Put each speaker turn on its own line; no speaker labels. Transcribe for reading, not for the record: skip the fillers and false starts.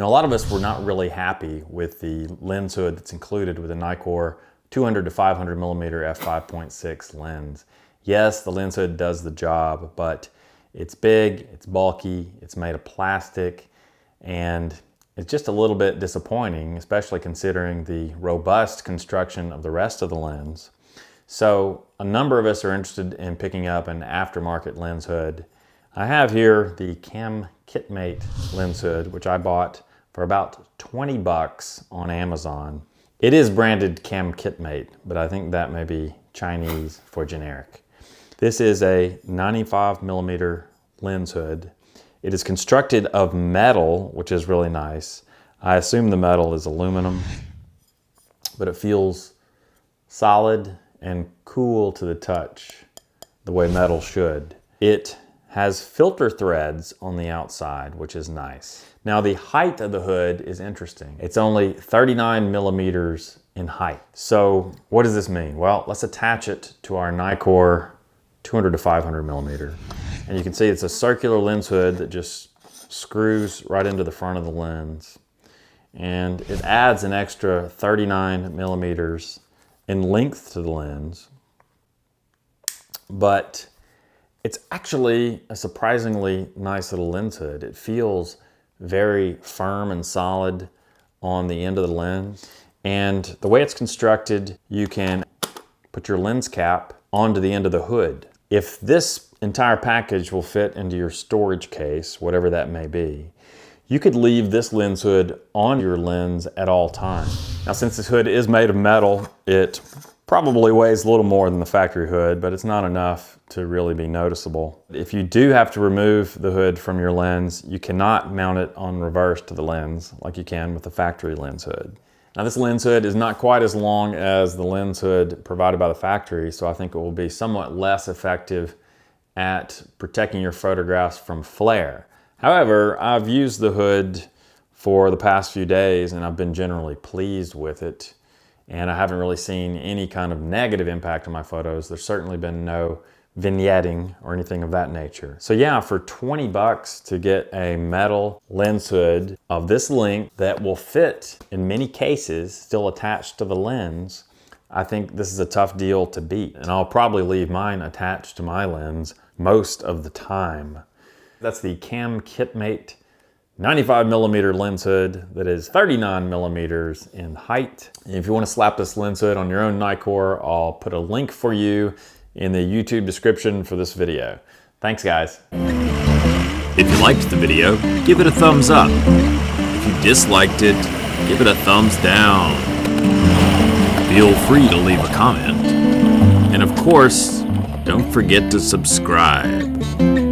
Now, a lot of us were not really happy with the lens hood that's included with a Nikkor 200 to 500 millimeter f5.6 lens. Yes, the lens hood does the job, but it's big, it's bulky, it's made of plastic, and it's just a little bit disappointing, especially considering the robust construction of the rest of the lens. So a number of us are interested in picking up an aftermarket lens hood. I have here the Cam Kitmate lens hood, which I bought for about 20 bucks on Amazon. It is branded Cam Kitmate, but I think that may be Chinese for generic. This is a 95 millimeter lens hood. It is constructed of metal, which is really nice. I assume the metal is aluminum, but it feels solid and cool to the touch, the way metal should. It has filter threads on the outside, which is nice. Now, the height of the hood is interesting. It's only 39 millimeters in height. So what does this mean? Well, let's attach it to our Nikkor 200 to 500 millimeter. And you can see it's a circular lens hood that just screws right into the front of the lens. And it adds an extra 39 millimeters in length to the lens. But it's actually a surprisingly nice little lens hood. It feels very firm and solid on the end of the lens. And the way it's constructed, you can put your lens cap onto the end of the hood. If this entire package will fit into your storage case, whatever that may be, you could leave this lens hood on your lens at all times. Now, since this hood is made of metal, it probably weighs a little more than the factory hood, but it's not enough to really be noticeable. If you do have to remove the hood from your lens, you cannot mount it on reverse to the lens like you can with the factory lens hood. Now, this lens hood is not quite as long as the lens hood provided by the factory, so I think it will be somewhat less effective at protecting your photographs from flare. However, I've used the hood for the past few days and I've been generally pleased with it. And I haven't really seen any kind of negative impact on my photos. There's certainly been no vignetting or anything of that nature. So yeah, for 20 bucks to get a metal lens hood of this length that will fit in many cases still attached to the lens, I think this is a tough deal to beat. And I'll probably leave mine attached to my lens most of the time. That's the Cam Kitmate 95 millimeter lens hood that is 39 millimeters in height. And if you want to slap this lens hood on your own Nikkor, I'll put a link for you in the YouTube description for this video. Thanks, guys.
If you liked the video, give it a thumbs up. If you disliked it, give it a thumbs down. Feel free to leave a comment. And of course, don't forget to subscribe.